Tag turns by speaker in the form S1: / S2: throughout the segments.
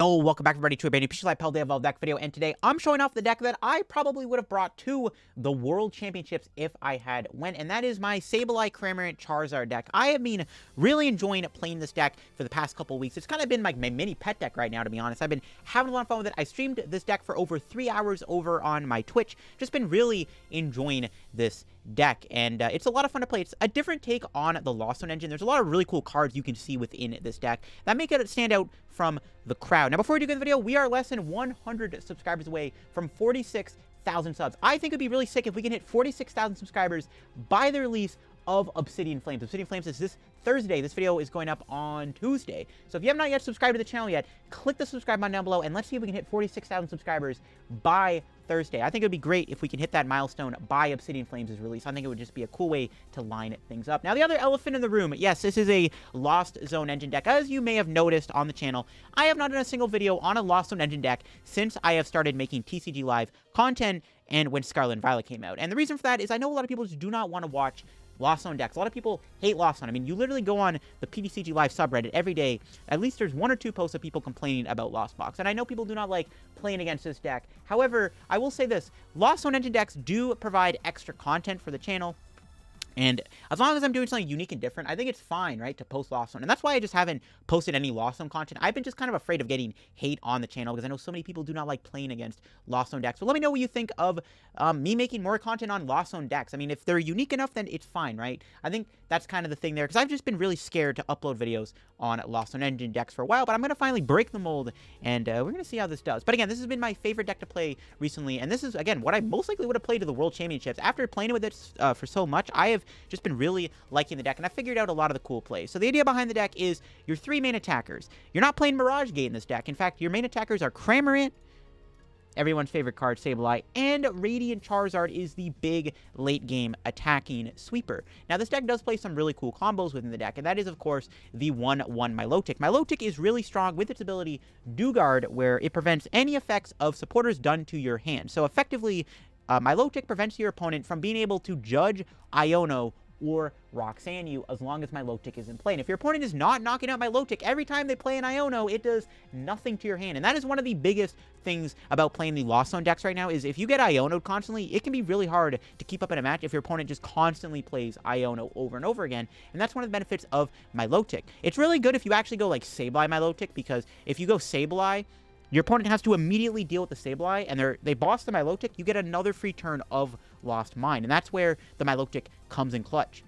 S1: Oh, welcome back everybody to a brand new Sableye PAL Day Evolved deck video, and today I'm showing off the deck that I probably would have brought to the World Championships if I had went, and that is my Sableye Cramorant Charizard deck. I have been really enjoying playing this deck for the past couple weeks. It's kind of been like my mini pet deck right now, to be honest. I've been having a lot of fun with it. I streamed this deck for over 3 hours over on my Twitch. Just been really enjoying this deck, and it's a lot of fun to play. It's a different take on the Lost Zone engine. There's a lot of really cool cards you can see within this deck that make it stand out from the crowd. Now, before we do get the video, we are less than 100 subscribers away from 46,000 subs. I think it'd be really sick if we can hit 46,000 subscribers by the release of Obsidian Flames. Obsidian Flames is this Thursday. This video is going up on Tuesday. So if you have not yet subscribed to the channel yet, click the subscribe button down below, and let's see if we can hit 46,000 subscribers by Thursday. I think it would be great if we can hit that milestone by Obsidian Flames' release. I think it would just be a cool way to line things up. Now, the other elephant in the room, yes, this is a Lost Zone engine deck. As you may have noticed on the channel, I have not done a single video on a Lost Zone engine deck since I have started making TCG Live content and when Scarlet and Violet came out. And the reason for that is I know a lot of people just do not want to watch Lost Zone decks. A lot of people hate Lost Zone. I mean, you literally go on the PTCG Live subreddit every day. At least there's 1 or 2 posts of people complaining about Lost Box. And I know people do not like playing against this deck. However, I will say this. Lost Zone engine decks do provide extra content for the channel. And as long as I'm doing something unique and different, I think it's fine, right, to post Lost Zone. And that's why I just haven't posted any Lost Zone content. I've been just kind of afraid of getting hate on the channel because I know so many people do not like playing against Lost Zone decks. So let me know what you think of me making more content on Lost Zone decks. I mean, if they're unique enough, then it's fine, right? I think that's kind of the thing there, because I've just been really scared to upload videos on Lost Zone engine decks for a while, but I'm going to finally break the mold, and we're going to see how this does. But again, this has been my favorite deck to play recently, and this is, again, what I most likely would have played to the World Championships. After playing with it for so much, I have just been really liking the deck, and I figured out a lot of the cool plays. So the idea behind the deck is your 3 main attackers. You're not playing Mirage Gate in this deck. In fact, your main attackers are Cramorant, everyone's favorite card, Sableye, and Radiant Charizard is the big late-game attacking sweeper. Now, this deck does play some really cool combos within the deck, and that is, of course, the 1/1 Milotic. Milotic is really strong with its ability Do Guard, where it prevents any effects of supporters done to your hand. So, effectively, Milotic prevents your opponent from being able to judge Iono or Roxanne you as long as Milotic is in play. And if your opponent is not knocking out Milotic, every time they play an Iono, it does nothing to your hand. And that is one of the biggest things about playing the Lost Zone decks right now, is if you get Iono'd constantly, it can be really hard to keep up in a match if your opponent just constantly plays Iono over and over again. And that's one of the benefits of Milotic. It's really good if you actually go like Sableye Milotic, because if you go Sableye, your opponent has to immediately deal with the Sableye, and they boss the Milotic, you get another free turn of Lost Mine. And that's where the Milotic comes in clutch.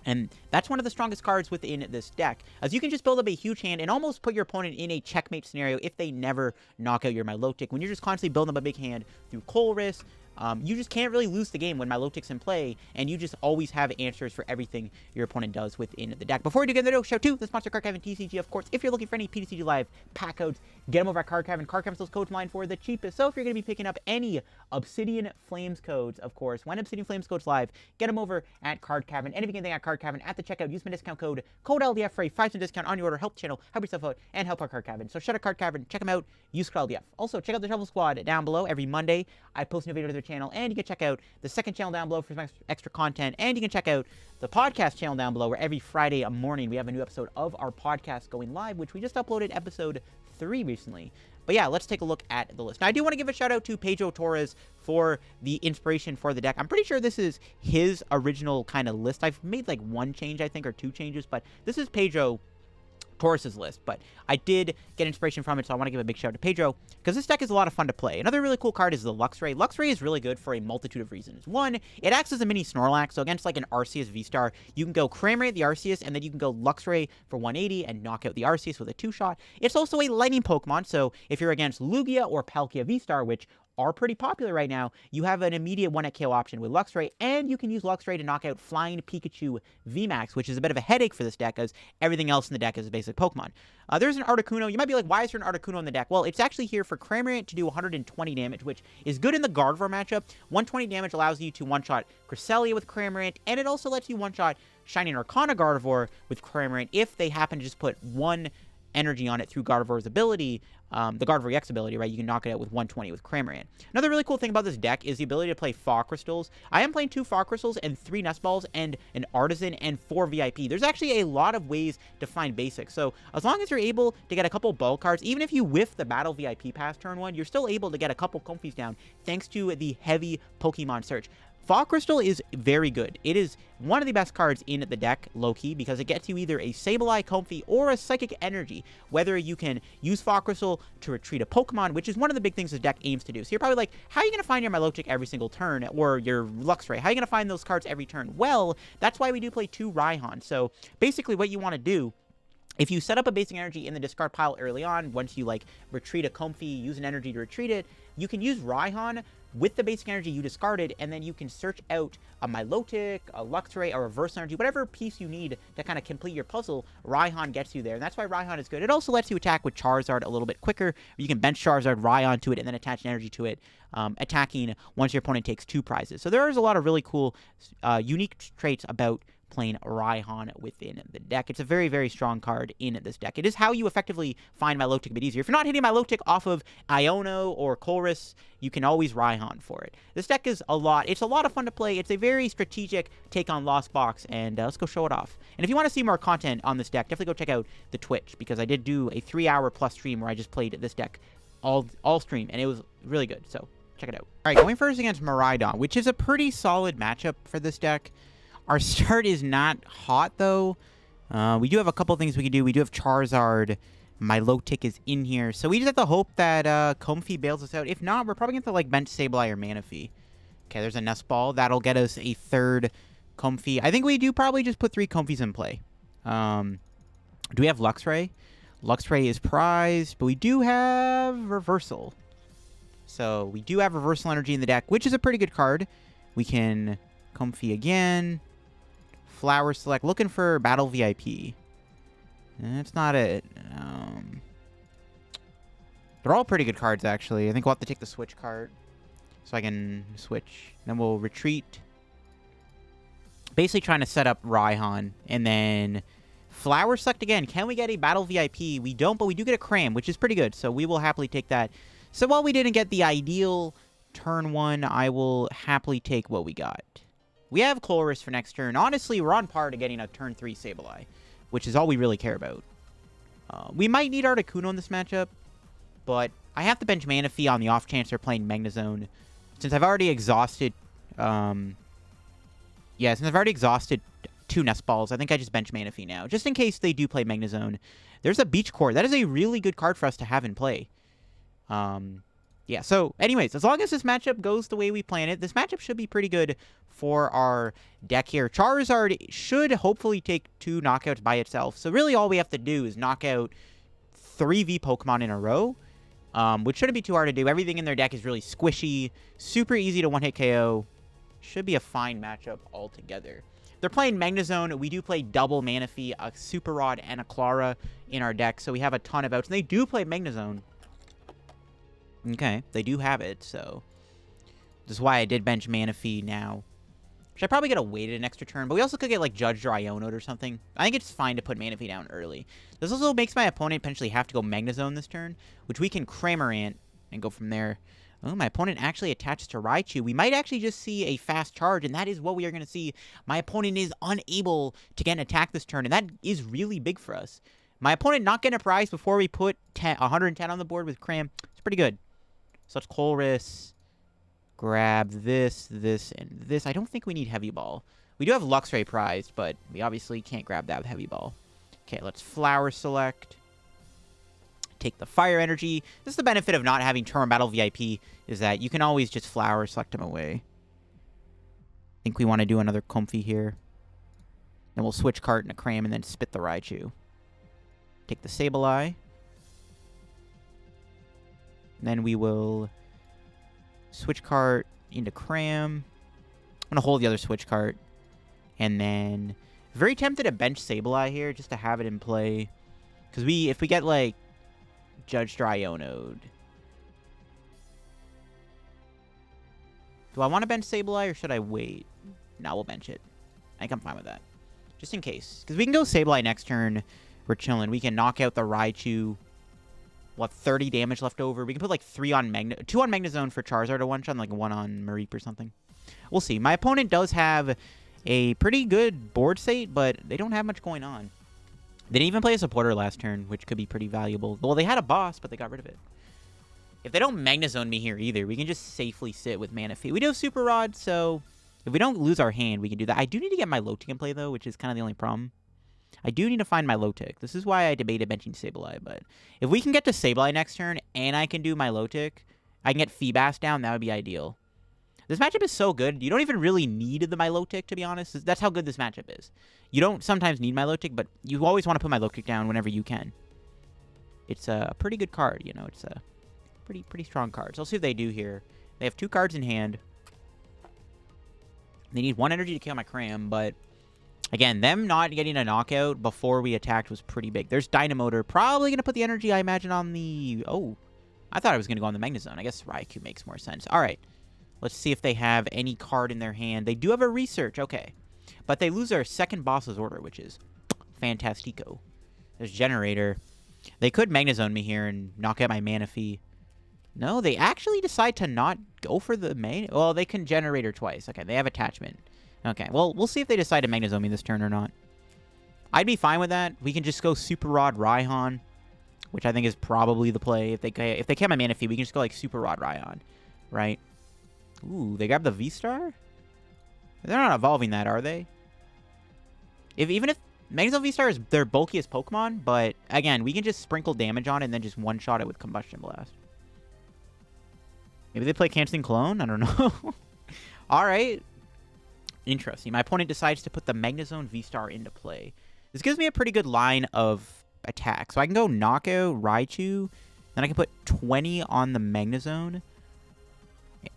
S1: And that's one of the strongest cards within this deck, as you can just build up a huge hand and almost put your opponent in a checkmate scenario if they never knock out your Milotic. When you're just constantly building up a big hand through Colress, you just can't really lose the game when Milotic's in play, and you just always have answers for everything your opponent does within the deck. Before we do get into the video, shout out to the sponsor, Card Cavern TCG, of course. If you're looking for any PTCG Live pack codes, get them over at Card Cavern. Card Cavern's those codes line for the cheapest. So if you're going to be picking up any Obsidian Flames codes, of course, when Obsidian Flames codes live, get them over at Card Cavern. And if you get anything at Card Cavern at the checkout, use my discount code LDF for a 5% discount on your order. Help the channel, help yourself out, and help our Card Cavern. So shout out Card Cavern, check them out, use code LDF. Also, check out the Shovel Squad down below. Every Monday, I post a new video to their channel, and you can check out the second channel down below for some extra content, and you can check out the podcast channel down below, where every Friday morning we have a new episode of our podcast going live, which we just uploaded episode 3 recently. But yeah, let's take a look at the list. Now, I do want to give a shout out to Pedro Torres for the inspiration for the deck. I'm pretty sure this is his original kind of list. I've made like 1 change, I think, or 2 changes, but this is Pedro Torres's list. But I did get inspiration from it, so I want to give a big shout out to Pedro, because this deck is a lot of fun to play. Another really cool card is the Luxray. Luxray is really good for a multitude of reasons. One, it acts as a mini Snorlax, so against like an Arceus V-Star, you can go Cramorant the Arceus, and then you can go Luxray for 180 and knock out the Arceus with a 2-shot. It's also a lightning Pokemon, so if you're against Lugia or Palkia V-Star, which are pretty popular right now, you have an immediate 1-hit KO option with Luxray, and you can use Luxray to knock out Flying Pikachu VMAX, which is a bit of a headache for this deck, as everything else in the deck is a basic Pokemon. There's an Articuno. You might be like, why is there an Articuno in the deck? Well, it's actually here for Cramorant to do 120 damage, which is good in the Gardevoir matchup. 120 damage allows you to one-shot Cresselia with Cramorant, and it also lets you one-shot Shining Arcana Gardevoir with Cramorant if they happen to just put one energy on it through Gardevoir's ability, the Gardevoir EX ability, right? You can knock it out with 120 with Cramorant. Another really cool thing about this deck is the ability to play Fog Crystals. I am playing 2 Fog Crystals and 3 Nest Balls and an Artazon and 4 VIP. There's actually a lot of ways to find basics. So as long as you're able to get a couple bulk cards, even if you whiff the Battle VIP Pass turn 1, you're still able to get a couple Comfeys down thanks to the heavy Pokemon search. Fog Crystal is very good. It is one of the best cards in the deck, low-key, because it gets you either a Sableye Comfey or a Psychic Energy, whether you can use Fog Crystal to retreat a Pokemon, which is one of the big things the deck aims to do. So you're probably like, how are you going to find your Milotic every single turn, or your Luxray? How are you going to find those cards every turn? Well, that's why we do play 2 Raihan. So basically what you want to do, if you set up a basic energy in the discard pile early on, once you like retreat a Comfey, use an energy to retreat it, you can use Raihan with the basic energy you discarded, and then you can search out a Milotic, a Luxray, a reverse energy, whatever piece you need to kind of complete your puzzle. Raihan gets you there, and that's why Raihan is good. It also lets you attack with Charizard a little bit quicker. You can bench Charizard, Raihan to it, and then attach an energy to it, attacking once your opponent takes 2 prizes. So there is a lot of really cool, unique traits about playing Raihan within the deck. It's a very, very strong card in this deck. It is how you effectively find Milotic a bit easier. If you're not hitting Milotic off of Iono or Colress, you can always Raihan for it. This deck is it's a lot of fun to play. It's a very strategic take on Lost Box, and let's go show it off. And if you want to see more content on this deck, definitely go check out the Twitch, because I did do a 3-hour plus stream where I just played this deck all stream, and it was really good, so check it out. All right, going first against Miraidon, which is a pretty solid matchup for this deck. Our start is not hot, though. We do have a couple things we can do. We do have Charizard. Milotic is in here. So we just have to hope that Comfey bails us out. If not, we're probably going to have to, like, bench Sableye or Manaphy. Okay, there's a Nest Ball. That'll get us a 3rd Comfey. I think we do probably just put 3 Comfeys in play. Do we have Luxray? Luxray is prized, but we do have Reversal. So we do have Reversal Energy in the deck, which is a pretty good card. We can Comfey again. Flower Select. Looking for Battle VIP. That's not it. They're all pretty good cards, actually. I think we'll have to take the Switch Cart so I can switch. Then we'll retreat. Basically trying to set up Raihan. And then Flower Select again. Can we get a Battle VIP? We don't, but we do get a Cram, which is pretty good. So we will happily take that. So while we didn't get the ideal turn 1, I will happily take what we got. We have Colress for next turn. Honestly, we're on par to getting a turn 3 Sableye, which is all we really care about. We might need Articuno in this matchup, but I have to bench Manaphy on the off chance they're playing Magnezone. Since I've already exhausted... since I've already exhausted 2 Nest Balls, I think I just bench Manaphy now, just in case they do play Magnezone. There's a Beach Court. That is a really good card for us to have in play. Yeah, so anyways, as long as this matchup goes the way we plan it, this matchup should be pretty good for our deck here. Charizard should hopefully take 2 knockouts by itself. So really all we have to do is knock out 3 V Pokemon in a row, which shouldn't be too hard to do. Everything in their deck is really squishy, super easy to one-hit KO. Should be a fine matchup altogether. They're playing Magnezone. We do play double Manaphy, a Super Rod, and a Klara in our deck, so we have a ton of outs. And they do play Magnezone. Okay, they do have it, so this is why I did bench Manaphy now. Should I probably get a waited an extra turn, but we also could get, like, Judged or Iono'd or something. I think it's fine to put Manaphy down early. This also makes my opponent potentially have to go Magnezone this turn, which we can Cramorant and go from there. Oh, my opponent actually attaches to Raichu. We might actually just see a fast charge, and that is what we are going to see. My opponent is unable to get an attack this turn, and that is really big for us. My opponent not getting a prize before we put 110 on the board with Cram. It's pretty good. So let's Colress, grab this, this, and this. I don't think we need Heavy Ball. We do have Luxray prized, but we obviously can't grab that with Heavy Ball. Okay, let's Flower Select. Take the Fire Energy. This is the benefit of not having Term Battle VIP, is that you can always just Flower Select them away. I think we want to do another Comfey here. Then we'll Switch Cart and a Cram and then spit the Raichu. Take the Sableye. Then we will Switch Cart into Cram. I'm going to hold the other Switch Cart. And then very tempted to bench Sableye here just to have it in play. Because if we get, like, Judged or Iono'd. Do I want to bench Sableye or should I wait? No, we'll bench it. I think I'm fine with that. Just in case. Because we can go Sableye next turn, we're chilling. We can knock out the Raichu. What, 30 damage left over? We can put like 2 on Magnezone for Charizard to one-shot, and like 1 on Mareep or something. We'll see. My opponent does have a pretty good board state, but they don't have much going on. They didn't even play a supporter last turn, which could be pretty valuable. Well, they had a boss, but they got rid of it. If they don't Magnezone me here either, we can just safely sit with Manaphy. We do have Super Rod, so if we don't lose our hand, we can do that. I do need to get my Milotic in play, though, which is kind of the only problem. I do need to find my Milotic. This is why I debated benching Sableye, but if we can get to Sableye next turn and I can do my Milotic, I can get Feebas down, that would be ideal. This matchup is so good. You don't even really need the Milotic, to be honest. That's how good this matchup is. You don't sometimes need Milotic, but you always want to put Milotic down whenever you can. It's a pretty good card, you know. It's a pretty strong card. So let's see what they do here. They have 2 cards in hand. They need 1 energy to kill my Cram, but again, them not getting a knockout before we attacked was pretty big. There's Dynamotor. Probably going to put the energy, I imagine, on the... Oh, I thought I was going to go on the Magnezone. I guess Raikou makes more sense. All right. Let's see if they have any card in their hand. They do have a Research. Okay. But they lose their second boss's order, which is fantastico. There's Generator. They could Magnezone me here and knock out my Manaphy. No, they actually decide to not go for the main... Well, they can Generator twice. Okay, they have Attachment. Okay, well, we'll see if they decide to Magnezone me this turn or not. I'd be fine with that. We can just go Super Rod Raihan, which I think is probably the play. If they can my Manaphy, we can just go like Super Rod Raihan, right? Ooh, they grab the V-Star? They're not evolving that, are they? Even if Magnezone V-Star is their bulkiest Pokemon, but again, we can just sprinkle damage on it and then just one-shot it with Combustion Blast. Maybe they play Canceling Clone? I don't know. All right. Interesting. My opponent decides to put the Magnezone V-Star into play. This gives me a pretty good line of attack. So I can go Knockout, Raichu, then I can put 20 on the Magnezone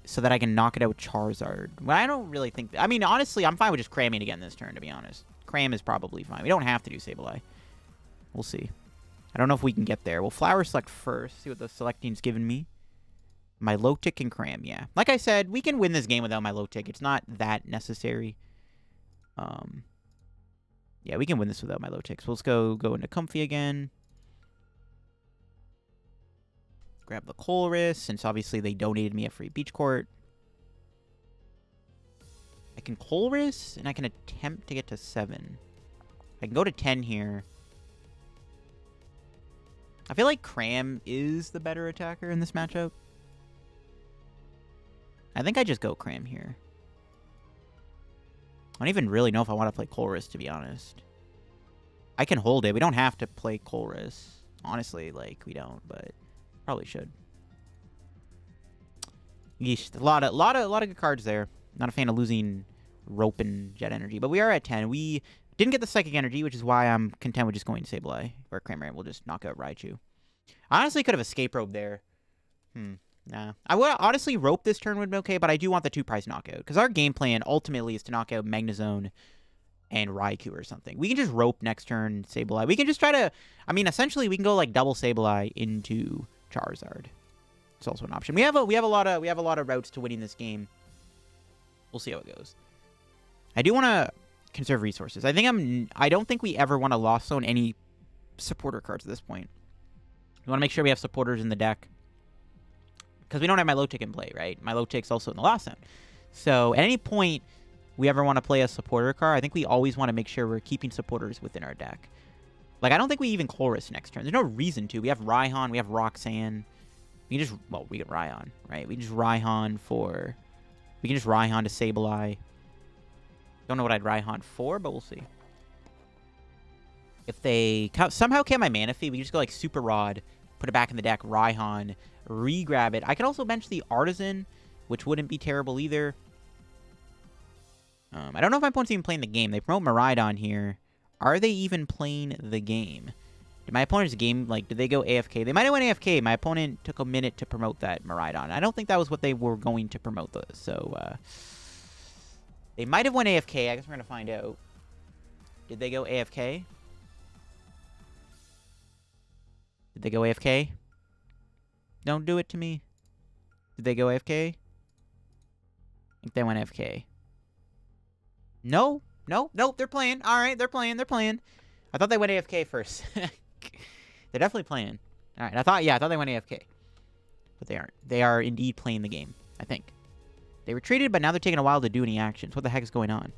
S1: so that I can knock it out with Charizard. Well, I don't really think... I mean, honestly, I'm fine with just cramming again this turn, to be honest. Cram is probably fine. We don't have to do Sableye. We'll see. I don't know if we can get there. We'll Flower Select first, see what the selecting's given me. Milotic and Cram, yeah. Like I said, we can win this game without Milotic. It's not that necessary. Yeah, we can win this without Milotic. So let's go into Comfey again. Grab the Colress, since obviously they donated me a free Beach Court. I can Colress, and I can attempt to get to 7. I can go to 10 here. I feel like Cram is the better attacker in this matchup. I think I just go Cram here. I don't even really know if I want to play Colress, to be honest. I can hold it. We don't have to play Colress. Honestly, like, we don't, but probably should. Yeesh, a lot of good cards there. Not a fan of losing Rope and Jet Energy, but we are at 10. We didn't get the Psychic Energy, which is why I'm content with just going Sableye, or Cramorant will just knock out Raichu. I honestly could have Escape Rope there. Nah. I would honestly Rope this turn would be okay, but I do want the 2-price knockout. Because our game plan ultimately is to knock out Magnezone and Raikou or something. We can just Rope next turn, Sableye. We can just try to... I mean, essentially, we can go like double Sableye into Charizard. It's also an option. We have a lot of routes to winning this game. We'll see how it goes. I do want to conserve resources. I don't think we ever want to Lost Zone any supporter cards at this point. We want to make sure we have supporters in the deck. Because we don't have Milotic in play, right? Milotic's also in the Lost Zone. So, at any point we ever want to play a supporter card, I think we always want to make sure we're keeping supporters within our deck. Like, I don't think we even Colress next turn. There's no reason to. We have Raihan, we have Roxanne. We can just... Well, we get Raihan, right? We can just Raihan for... We can just Raihan to Sableye. Don't know what I'd Raihan for, but we'll see. If they somehow kill my Manaphy, we can just go like Super Rod, put it back in the deck, Raihan, re-grab it. I can also bench the Artazon, which wouldn't be terrible either. I don't know if my opponent's even playing the game. They promote Miraidon here. Are they even playing the game? Did my opponent's game, like, did they go AFK? They might have went AFK. My opponent took a minute to promote that Miraidon. I don't think that was what they were going to promote, though. So, they might have went AFK. I guess we're going to find out. Did they go AFK? Did they go AFK? Don't do it to me. Did they go AFK? I think they went AFK. No. Nope, they're playing. All right, they're playing. I thought they went AFK first. They're definitely playing. All right, I thought they went AFK. But they aren't. They are indeed playing the game, I think. They retreated, but now they're taking a while to do any actions. What the heck is going on?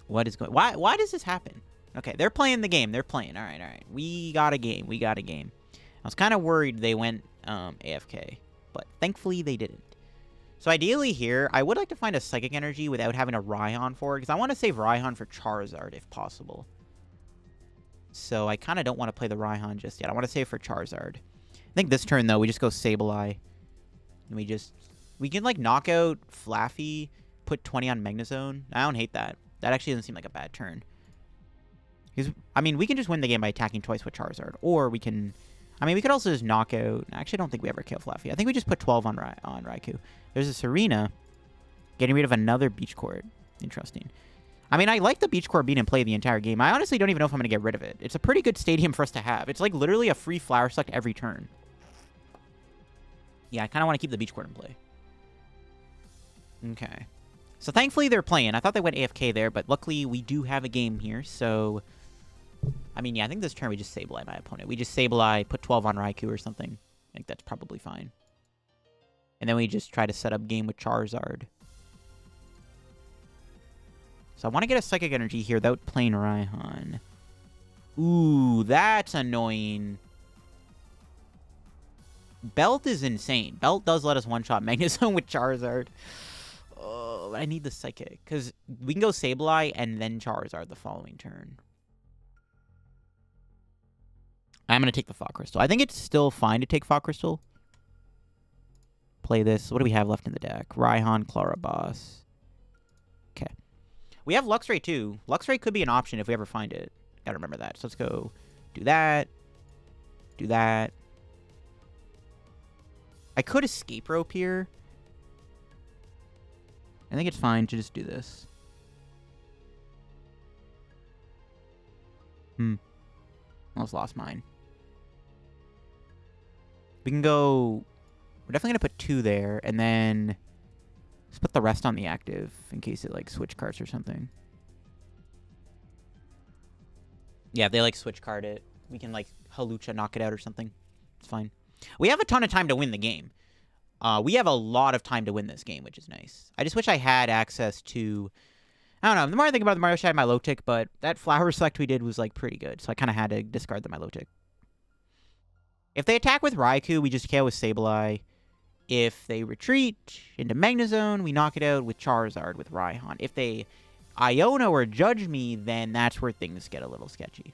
S1: What is going... Why does this happen? Okay, they're playing the game. They're playing. All right, all right. We got a game. We got a game. I was kind of worried they went AFK, but thankfully they didn't. So ideally here, I would like to find a Psychic Energy without having a Raihan for it, because I want to save Raihan for Charizard if possible. So I kind of don't want to play the Raihan just yet. I want to save for Charizard. I think this turn, though, we just go Sableye. And we can, like, knock out Flaffy, put 20 on Magnezone. I don't hate that. That actually doesn't seem like a bad turn. Because, I mean, we can just win the game by attacking twice with Charizard. Or we can... I mean, we could also just knock out... I actually don't think we ever kill Flaffy. I think we just put 12 on Raikou. There's a Serena. Getting rid of another Beach Court. Interesting. I mean, I like the Beach Court being in play the entire game. I honestly don't even know if I'm going to get rid of it. It's a pretty good stadium for us to have. It's like literally a free Flower Select every turn. Yeah, I kind of want to keep the Beach Court in play. Okay. So thankfully they're playing. I thought they went AFK there, but luckily we do have a game here, so... I mean, yeah, I think this turn we just Sableye my opponent. We just Sableye, put 12 on Raikou or something. I think that's probably fine. And then we just try to set up game with Charizard. So I want to get a Psychic Energy here without playing Raihan. Ooh, that's annoying. Belt is insane. Belt does let us one-shot Magnezone with Charizard. Oh, I need the Psychic. Because we can go Sableye and then Charizard the following turn. I'm going to take the Fog Crystal. I think it's still fine to take Fog Crystal. Play this. What do we have left in the deck? Raihan, Klara Boss. Okay. We have Luxray too. Luxray could be an option if we ever find it. Gotta remember that. So let's go do that. Do that. I could Escape Rope here. I think it's fine to just do this. Almost lost mine. We can go... We're definitely going to put 2 there, and then... Let's put the rest on the active, in case it, like, switch cards or something. Yeah, if they, like, switch card it, we can, like, Hawlucha knock it out or something. It's fine. We have a ton of time to win the game. We have a lot of time to win this game, which is nice. I just wish I had access to... I don't know. The more I think about it, the more I wish I had Milotic, but that Flower Select we did was, like, pretty good. So I kind of had to discard the Milotic. If they attack with Raikou, we just KO with Sableye. If they retreat into Magnezone, we knock it out with Charizard with Raihan. If they Iono or Judge me, then that's where things get a little sketchy.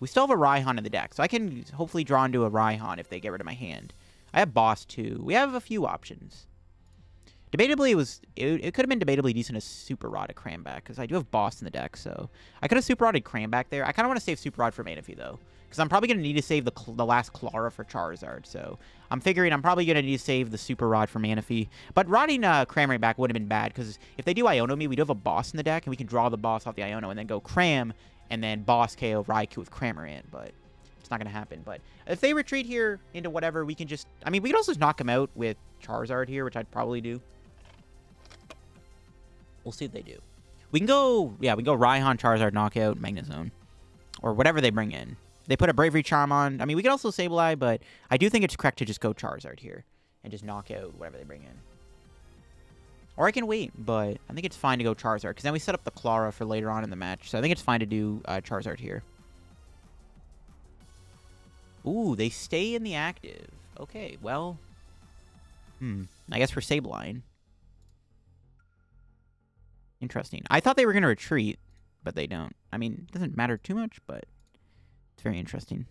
S1: We still have a Raihan in the deck, so I can hopefully draw into a Raihan if they get rid of my hand. I have Boss too. We have a few options. Debatably, it could have been debatably decent as Super Rod at Cramback, because I do have Boss in the deck, so I could have Super Rodded Cramback there. I kind of want to save Super Rod for Manaphy, though, because I'm probably going to need to save the last Klara for Charizard, so I'm figuring I'm probably going to need to save the Super Rod for Manaphy. But rodding Cramorant back would have been bad, because if they do Iono me, we do have a Boss in the deck, and we can draw the Boss off the Iono, and then go Cram, and then Boss KO Raikou with Cramorant, but... It's not going to happen, but if they retreat here into whatever, we can just... I mean, we could also just knock him out with Charizard here, which I'd probably do. We'll see what they do. We can go... Yeah, we can go Raihan, Charizard, knockout, Magnezone. Or whatever they bring in. They put a Bravery Charm on. I mean, we could also Sableye, but I do think it's correct to just go Charizard here. And just knock out whatever they bring in. Or I can wait, but I think it's fine to go Charizard. Because then we set up the Klara for later on in the match. So I think it's fine to do Charizard here. Ooh, they stay in the active. Okay, well... I guess we're Sableye. Interesting. I thought they were going to retreat, but they don't. I mean, it doesn't matter too much, but it's very interesting.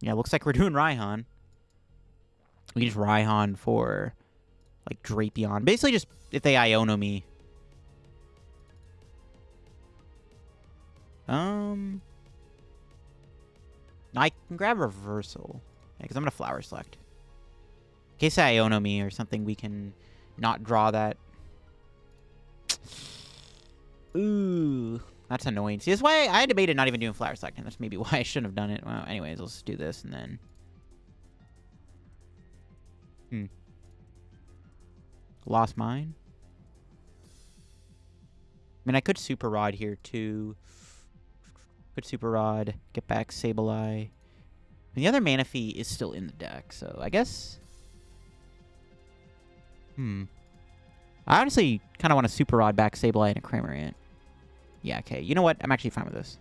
S1: Yeah, looks like we're doing Raihan. We can just Raihan for, like, Drapion. Basically just, if they Iono me... I can grab Reversal. Yeah, because I'm going to Flower Select. In case they Iono me or something, we can not draw that. Ooh, that's annoying. See, that's why I debated not even doing Flower Select, and that's maybe why I shouldn't have done it. Well, anyways, let's do this, and then... Lost mine. mean, I could Super Rod here, too. Could Super Rod, get back Sableye. And the other Manaphy is still in the deck, so I guess... I honestly kind of want to Super Rod back Sableye and a Cramorant. Yeah, okay. You know what? I'm actually fine with this.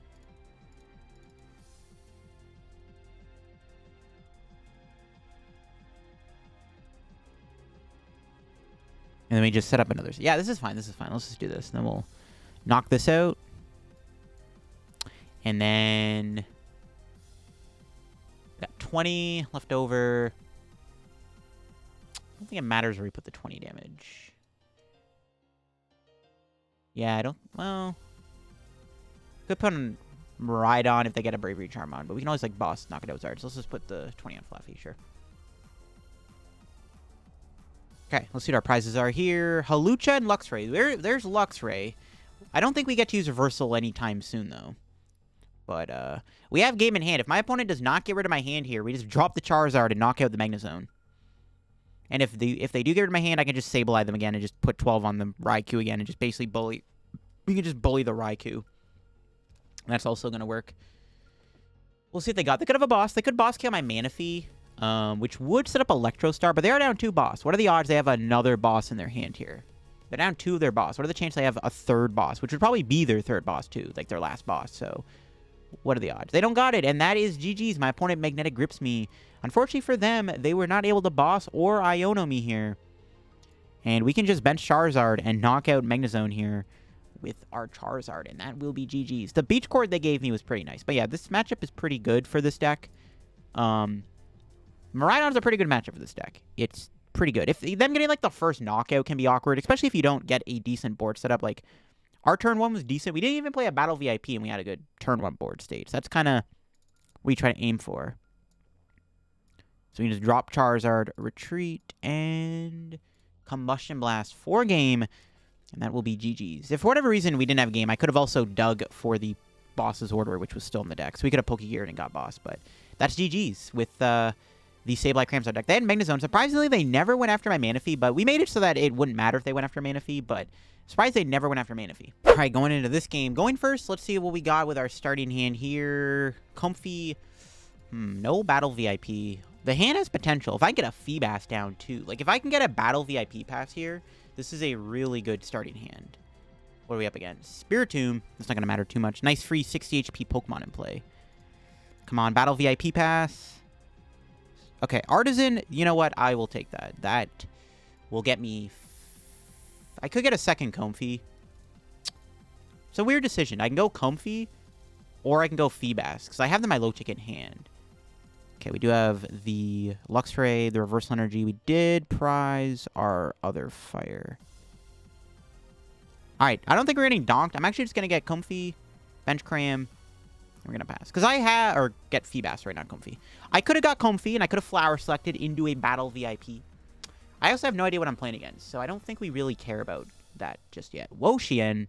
S1: And then we just set up another... Yeah, this is fine. This is fine. Let's just do this. And then we'll knock this out. And then... Got 20 left over. I don't think it matters where we put the 20 damage. Yeah, I don't... Well... Could put on Miraidon if they get a Bravery Charm on. But we can always, like, boss knock it out with Zard. So let's just put the 20 on Fluffy, sure. Okay, let's see what our prizes are here. Hawlucha and Luxray. There's Luxray. I don't think we get to use Reversal anytime soon, though. But, we have game in hand. If my opponent does not get rid of my hand here, we just drop the Charizard and knock out the Magnezone. And if they do get rid of my hand, I can just Sableye them again and just put 12 on the Raikou again and just basically bully... We can just bully the Raikou. That's also going to work. We'll see if they got... They could have a boss. They could boss kill my Manaphy. Which would set up Electro Star, but they are down 2 boss. What are the odds they have another boss in their hand here? They're down 2 of their boss. What are the chances they have a 3rd boss, which would probably be their 3rd boss too, like their last boss. So, what are the odds? They don't got it, and that is GG's. My opponent Magnetic Grips me. Unfortunately for them, they were not able to boss or Iono me here. And we can just bench Charizard and knock out Magnezone here with our Charizard, and that will be GG's. The Beach Court they gave me was pretty nice. But yeah, this matchup is pretty good for this deck. Miraidon's a pretty good matchup for this deck. It's pretty good. If them getting, like, the first knockout can be awkward, especially if you don't get a decent board setup. Like, our turn 1 was decent. We didn't even play a Battle VIP, and we had a good turn 1 board stage. That's kind of what we try to aim for. So we can just drop Charizard, retreat, and Combustion Blast for game, and that will be GG's. If for whatever reason we didn't have game, I could have also dug for the boss's order, which was still in the deck. So we could have Pokégeared and got boss, but that's GG's with... the Sableye Cramorant deck. They had Magnezone. Surprisingly, they never went after my Manaphy, but we made it so that it wouldn't matter if they went after Manaphy, but surprised they never went after Manaphy. All right, going into this game. Going first, let's see what we got with our starting hand here. Comfey. No Battle VIP. The hand has potential. If I get a Feebas down, too. Like, if I can get a Battle VIP pass here, this is a really good starting hand. What are we up against? Spiritomb. That's not going to matter too much. Nice free 60 HP Pokemon in play. Come on, Battle VIP pass. Okay, Artazon, you know what? I will take that. That will get me... I could get a second Comfey. It's a weird decision. I can go Comfey, or I can go Feebas, because I have the Milotic in hand. Okay, we do have the Luxray, the Reversal Energy. We did prize our other fire. Alright, I don't think we're getting donked. I'm actually just going to get Comfey, Bench Cram... We're going to pass. Because I had... Or get Feebas right now, Comfey. I could have got Comfey, and I could have Flower Selected into a Battle VIP. I also have no idea what I'm playing against, so I don't think we really care about that just yet. Wo-Chien.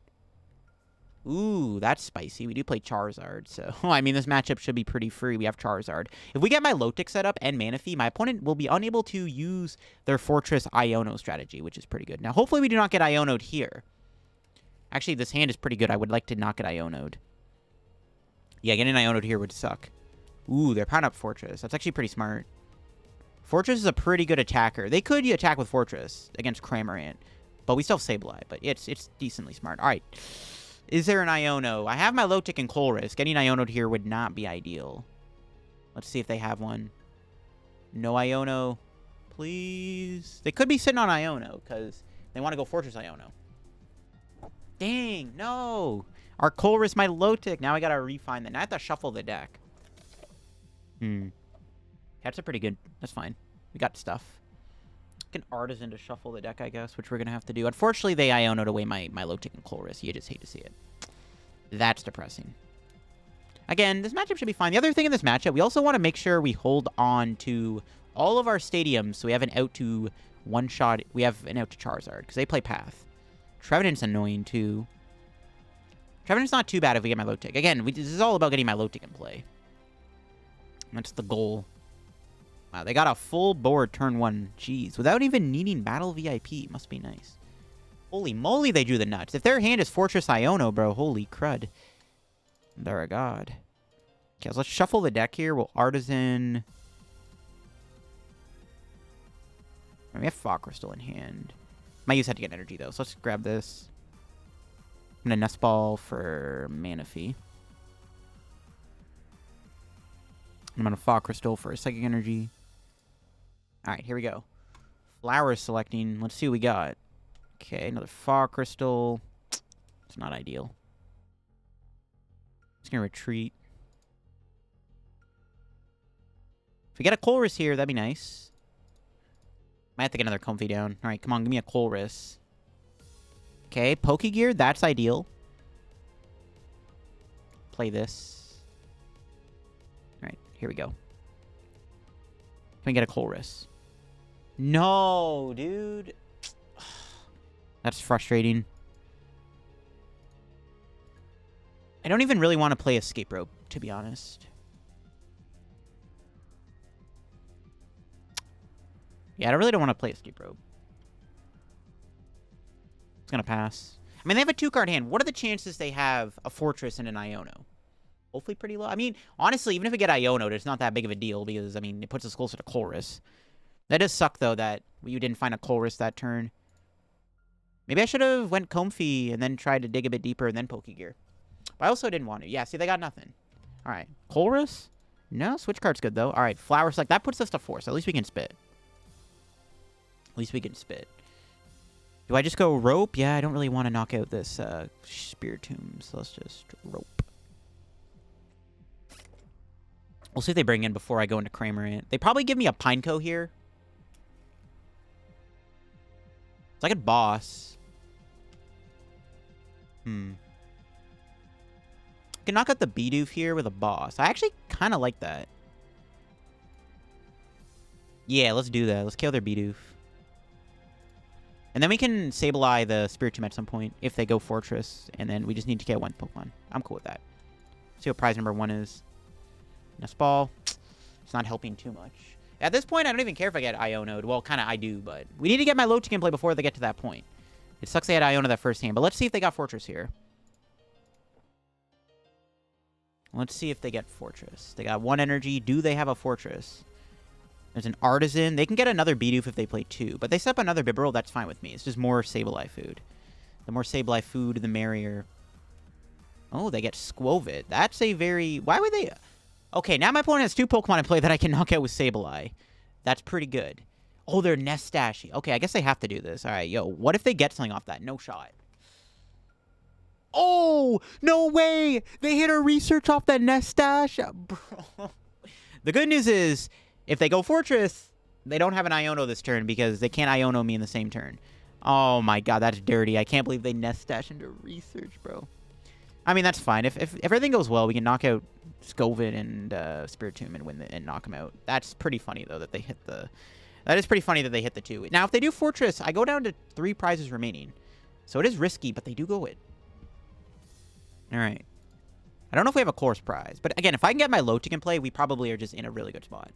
S1: Ooh, that's spicy. We do play Charizard, so... I mean, this matchup should be pretty free. We have Charizard. If we get my Milotic set up and Manaphy, my opponent will be unable to use their Fortress Iono strategy, which is pretty good. Now, hopefully we do not get Iono'd here. Actually, this hand is pretty good. I would like to not get Iono'd. Yeah, getting Iono'd here would suck. Ooh, they're powering up Fortress. That's actually pretty smart. Fortress is a pretty good attacker. They could attack with Fortress against Cramorant, but we still have Sableye, but it's decently smart. All right. Is there an Iono? I have my Milotic and Colress. Getting Iono'd here would not be ideal. Let's see if they have one. No Iono. Please. They could be sitting on Iono because they want to go Fortress Iono. Dang, no. Our Colress Milotic. Now I gotta refine that. Now I have to shuffle the deck. That's a pretty good... That's fine. We got stuff. An Artazon to shuffle the deck, I guess, which we're gonna have to do. Unfortunately, they Iono'd away my Milotic and Colress. You just hate to see it. That's depressing. Again, this matchup should be fine. The other thing in this matchup, we also want to make sure we hold on to all of our stadiums so we have an out to one-shot... We have an out to Charizard, because they play Path. Trevenant's annoying, too. Trevenant's not too bad if we get my Milotic. Again, this is all about getting my Milotic in play. That's the goal. Wow, they got a full board turn 1. Jeez, without even needing Battle VIP. Must be nice. Holy moly, they drew the nuts. If their hand is Fortress Iono, bro, holy crud. They're a god. Okay, so let's shuffle the deck here. We'll Artazon. We have Fog Crystal in hand. Might use that to get energy, though. So let's grab this. I'm going to Nest Ball for Manaphy. I'm going to Fog Crystal for a Psychic Energy. Alright, here we go. Flowers selecting. Let's see what we got. Okay, another Fog Crystal. It's not ideal. Just going to retreat. If we get a Colress here, that'd be nice. Might have to get another Comfey down. Alright, come on, give me a Colress. Okay, Pokégear, that's ideal. Play this. Alright, here we go. Can we get a Colress? No, dude. That's frustrating. I don't even really want to play Escape Rope, to be honest. Yeah, I really don't want to play Escape Rope. It's going to pass. I mean, they have a 2-card hand. What are the chances they have a Fortress and an Iono? Hopefully pretty low. I mean, honestly, even if we get Iono, it's not that big of a deal because, I mean, it puts us closer to Colress. That does suck, though, that you didn't find a Colress that turn. Maybe I should have went Comfey and then tried to dig a bit deeper and then Pokégear. But I also didn't want to. Yeah, see, they got nothing. All right. Colress? No, Switch Cart's good, though. All right, Flower Select. That puts us to 4, so at least we can spit. At least we can spit. Do I just go Rope? Yeah, I don't really want to knock out this Spiritomb, so let's just Rope. We'll see if they bring in before I go into Cramorant. They probably give me a Pineco here. It's like a boss. Can knock out the Bidoof here with a boss. I actually kind of like that. Yeah, let's do that. Let's kill their Bidoof. And then we can Sableye the Spiritomb at some point if they go Fortress. And then we just need to get one Pokemon. I'm cool with that. See what prize number 1 is. Nest Ball. It's not helping too much. At this point, I don't even care if I get Iono'd. Well, kind of I do, but we need to get my Lo-Chicken play before they get to that point. It sucks they had Iono that first hand, but let's see if they got Fortress here. Let's see if they get Fortress. They got 1 energy. Do they have a Fortress? There's an Artazon. They can get another Bidoof if they play 2. But they set up another Bibarel, that's fine with me. It's just more Sableye food. The more Sableye food, the merrier. Oh, they get Squovit. That's a very... Why would they... Okay, now my opponent has 2 Pokemon in play that I can knock out with Sableye. That's pretty good. Oh, they're Nestashy. Okay, I guess they have to do this. All right, yo, what if they get something off that? No shot. Oh, no way! They hit a research off that Nestash? Bro. The good news is... If they go Fortress, they don't have an Iono this turn because they can't Iono me in the same turn. Oh my god, that's dirty. I can't believe they Nest Dash into Research, bro. I mean, that's fine. If everything goes well, we can knock out Squovit and Spiritomb and and knock them out. That's pretty funny, though, that they hit the... That is pretty funny that they hit the 2. Now, if they do Fortress, I go down to 3 prizes remaining. So it is risky, but they do go it. Alright. I don't know if we have a Colress prize. But again, if I can get my Lo-Chicken play, we probably are just in a really good spot.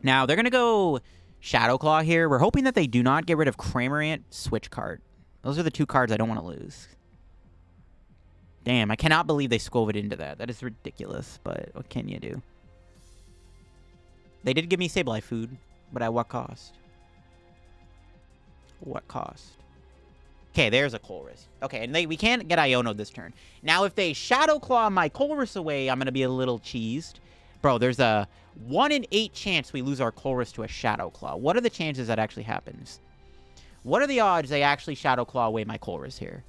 S1: Now, they're going to go Shadow Claw here. We're hoping that they do not get rid of Cramorant, Switch Cart. Those are the 2 cards I don't want to lose. Damn, I cannot believe they Squovit into that. That is ridiculous, but what can you do? They did give me Sableye food, but at what cost? What cost? Okay, there's a Colress. Okay, and we can't get Iono this turn. Now, if they Shadow Claw my Colress away, I'm going to be a little cheesed. Bro, there's a 1 in 8 chance we lose our Colress to a Shadow Claw. What are the chances that actually happens? What are the odds they actually Shadow Claw away my Colress here?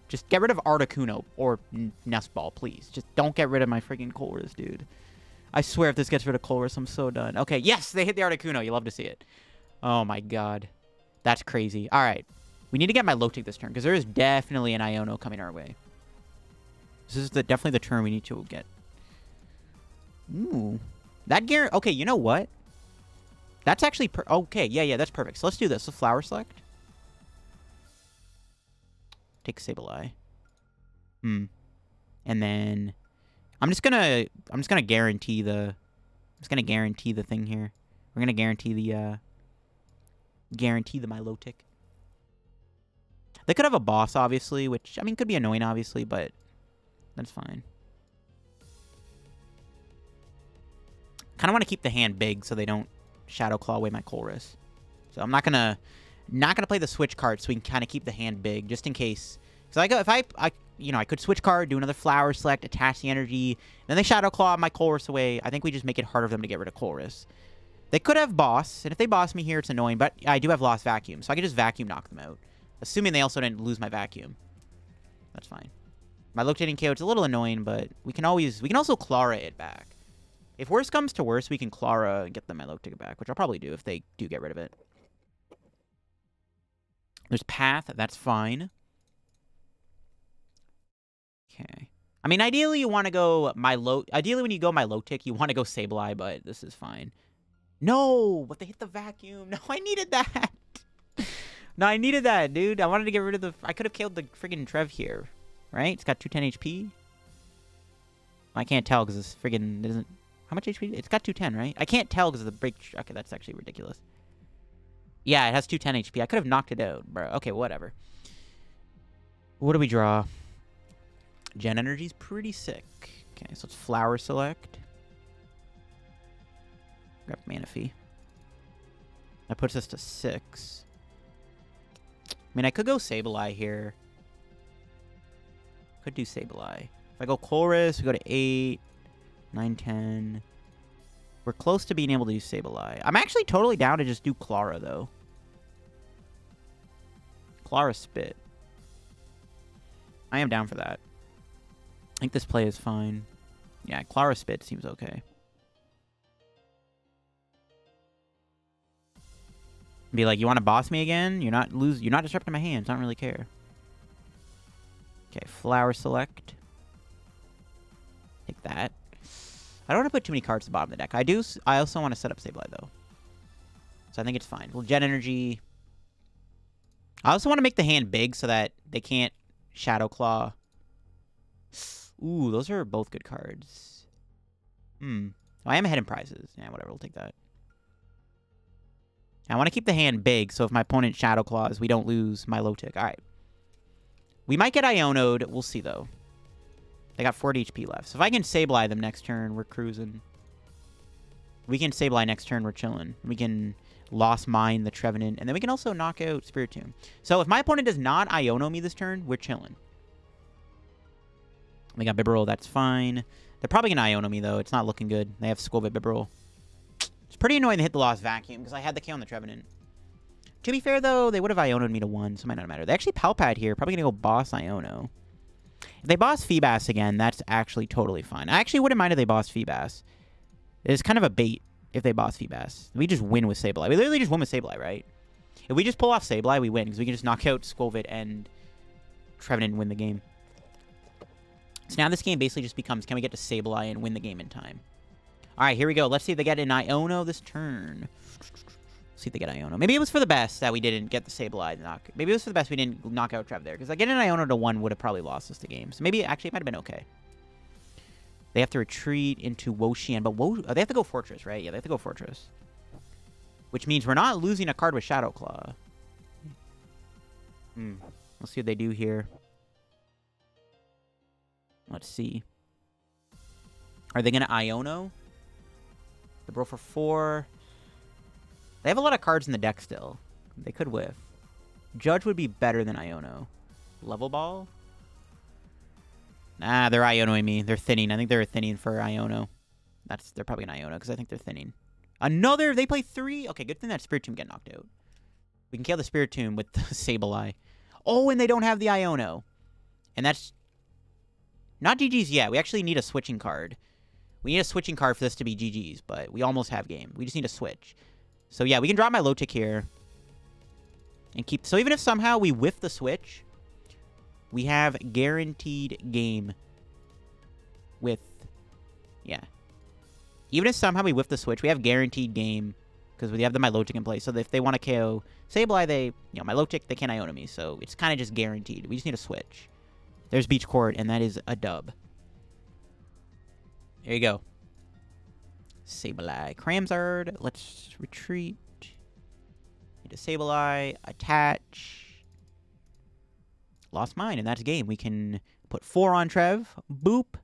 S1: Just get rid of Articuno or Nest Ball, please. Just don't get rid of my freaking Colress, dude. I swear if this gets rid of Colress, I'm so done. Okay, yes, they hit the Articuno. You love to see it. Oh, my God. That's crazy. All right. We need to get my Lo-Chicken this turn because there is definitely an Iono coming our way. This is definitely the turn we need to get. Ooh. That guarantee... Okay, you know what? That's actually... Okay, yeah, that's perfect. So let's do this. So Flower Select. Take Sableye. And then... I'm just gonna guarantee the... I'm just gonna guarantee the thing here. We're gonna guarantee the... Guarantee the Milotic. They could have a boss, obviously, which, I mean, could be annoying, obviously, but that's fine. Kind of want to keep the hand big so they don't Shadow Claw away my Colress. So I'm not gonna play the switch card so we can kind of keep the hand big just in case. So if I could switch card, do another flower select, attach the energy, then they Shadow Claw my Colress away. I think we just make it harder for them to get rid of Colress. They could have boss, and if they boss me here, it's annoying. But I do have Lost Vacuum, so I could just Vacuum knock them out, assuming they also didn't lose my Vacuum. That's fine. My Milotic didn't KO. It's a little annoying, but we can also Klara it back. If worse comes to worse, we can Klara and get the Milotic back, which I'll probably do if they do get rid of it. There's Path. That's fine. Okay. I mean, ideally, you want to go Ideally, when you go Milotic, you want to go Sableye, but this is fine. No! But they hit the Vacuum. No, I needed that. No, I needed that, dude. I wanted to get rid of the... I could have killed the friggin' Trev here. Right? It's got 210 HP. I can't tell because this friggin' isn't... How much HP? It's got 210, right? I can't tell because of the break... Okay, that's actually ridiculous. Yeah, it has 210 HP. I could have knocked it out, bro. Okay, whatever. What do we draw? Gen Energy's pretty sick. Okay, so it's Flower Select. Grab Manaphy. That puts us to 6. I mean, I could go Sableye here. Could do Sableye. If I go Colress, we go to 8, 9, 10. We're close to being able to do Sableye. I'm actually totally down to just do Klara, though. Klara Spit. I am down for that. I think this play is fine. Yeah, Klara Spit seems okay. Be like, you want to boss me again? You're not disrupting my hands. I don't really care. Okay, Flower Select. Take that. I don't want to put too many cards at the bottom of the deck. I also want to set up Sableye, though. So I think it's fine. Well, Gen Energy. I also want to make the hand big so that they can't Shadow Claw. Ooh, those are both good cards. Oh, I am ahead in prizes. Yeah, whatever. We'll take that. I want to keep the hand big, so if my opponent Shadow Claws, we don't lose Milotic. All right. We might get Iono'd. We'll see, though. They got 40 HP left. So if I can Sableye them next turn, we're cruising. We can Sableye next turn, we're chilling. We can Lost Mine the Trevenant, and then we can also knock out Spiritomb. So if my opponent does not Iono me this turn, we're chilling. We got Bibarel, that's fine. They're probably going to Iono me, though. It's not looking good. They have Squilvet Bibarel. It's pretty annoying to hit the Lost Vacuum, because I had the KO on the Trevenant. To be fair, though, they would have Iono'd me to 1, so it might not matter. They actually Palpad here. Probably going to go Boss Iono. If they boss Feebas again, that's actually totally fine. I actually wouldn't mind if they boss Feebas. It's kind of a bait if they boss Feebas. We just win with Sableye. We literally just win with Sableye, right? If we just pull off Sableye, we win, because we can just knock out Squilvet and Trevenant and win the game. So now this game basically just becomes, can we get to Sableye and win the game in time? All right, here we go. Let's see if they get an Iono this turn. See if they get Iono. Maybe it was for the best that we didn't get the Sableye knock. Maybe it was for the best we didn't knock out Trev there. Because getting an Iono to 1 would have probably lost us the game. So maybe, actually, it might have been okay. They have to retreat into Wo-Chien. But they have to go Fortress, right? Yeah, they have to go Fortress. Which means we're not losing a card with Shadow Claw. Let's see what they do here. Let's see. Are they going to Iono? The Bro for 4... They have a lot of cards in the deck still. They could whiff. Judge would be better than Iono. Level Ball? Nah, they're Ionoing me. They're thinning. I think they're thinning for Iono. They're probably an Iono because I think they're thinning. Another! They play 3? Okay, good thing that Spiritomb get knocked out. We can kill the Spiritomb with the Sableye. Oh, and they don't have the Iono. And that's... Not GG's yet. We actually need a switching card. We need a switching card for this to be GG's, but we almost have game. We just need a switch. So yeah, we can drop my Milotic here. And keep... So even if somehow we whiff the switch, we have guaranteed game with... Yeah. Even if somehow we whiff the switch, we have guaranteed game because we have the Milotic in place. So if they want to KO Sableye, Milotic, they can't Iono me. So it's kind of just guaranteed. We just need a switch. There's Beach Court, and that is a dub. There you go. Sableye. Charizard. Let's retreat. Need a Sableye. Attach. lost mine, and that's game. We can put 4 on Trev. Boop.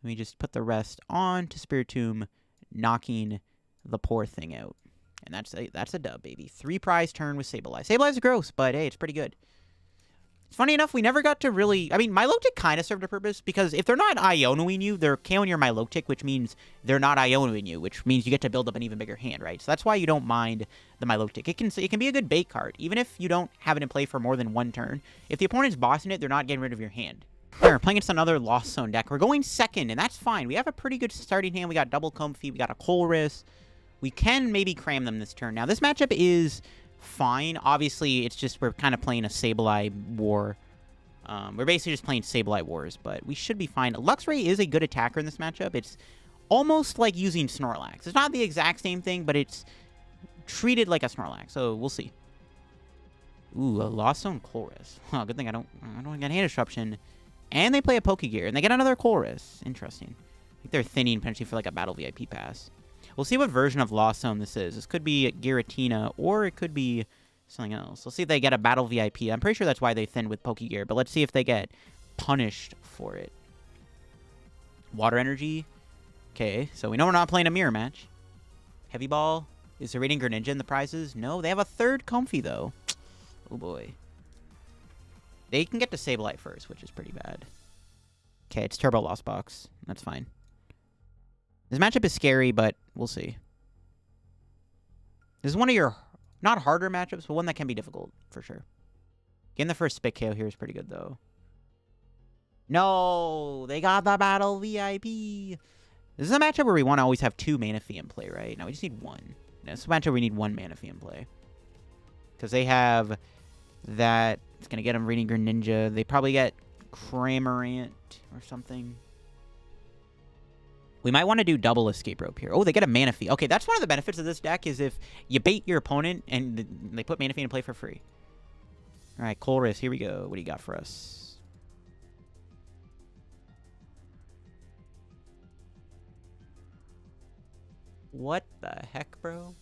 S1: We just put the rest on to Spiritomb, knocking the poor thing out. And that's a dub, baby. 3 prize turn with Sableye. Sableye's gross, but hey, it's pretty good. Funny enough, we never got to really... I mean, Milotic kind of served a purpose, because if they're not Ionoing you, they're KOing your Milotic, which means they're not Ionoing you, which means you get to build up an even bigger hand, right? So that's why you don't mind the Milotic. It can be a good bait card, even if you don't have it in play for more than 1 turn. If the opponent's bossing it, they're not getting rid of your hand. All right, we're playing against another Lost Zone deck. We're going second, and that's fine. We have a pretty good starting hand. We got double Comfey, we got a Colress. We can maybe cram them this turn. Now, this matchup is fine. Obviously, it's just we're kind of playing a Sableye war. We're basically just playing Sableye Wars, but we should be fine. Luxray is a good attacker in this matchup. It's almost like using Snorlax. It's not the exact same thing, but it's treated like a Snorlax, so we'll see. Ooh, a Lost Zone Colress. Huh, good thing I don't get hand disruption. And they play a Pokégear, and they get another Colress. Interesting. I think they're thinning potentially for like a Battle VIP Pass. We'll see what version of Lost Zone this is. This could be Giratina, or it could be something else. We'll see if they get a Battle VIP. I'm pretty sure that's why they thinned with Pokégear, but let's see if they get punished for it. Water Energy. Okay, so we know we're not playing a mirror match. Heavy Ball. Is the Radiant Greninja in the prizes? No, they have a 3rd Comfey, though. Oh, boy. They can get to Sableye first, which is pretty bad. Okay, it's Turbo Lost Box. That's fine. This matchup is scary, but we'll see. This is one of your... not harder matchups, but one that can be difficult, for sure. Getting the first Spit KO here is pretty good, though. No! They got the Battle VIP! This is a matchup where we want to always have 2 Manaphy in play, right? Now we just need 1. This is a matchup where we need 1 Manaphy in play. Because they have that... It's going to get them Radiant Greninja. They probably get Cramorant or something. We might want to do double Escape Rope here. Oh, they get a Manaphy. Okay, that's one of the benefits of this deck is if you bait your opponent and they put Manaphy in play for free. All right, Colress, here we go. What do you got for us? What the heck, bro?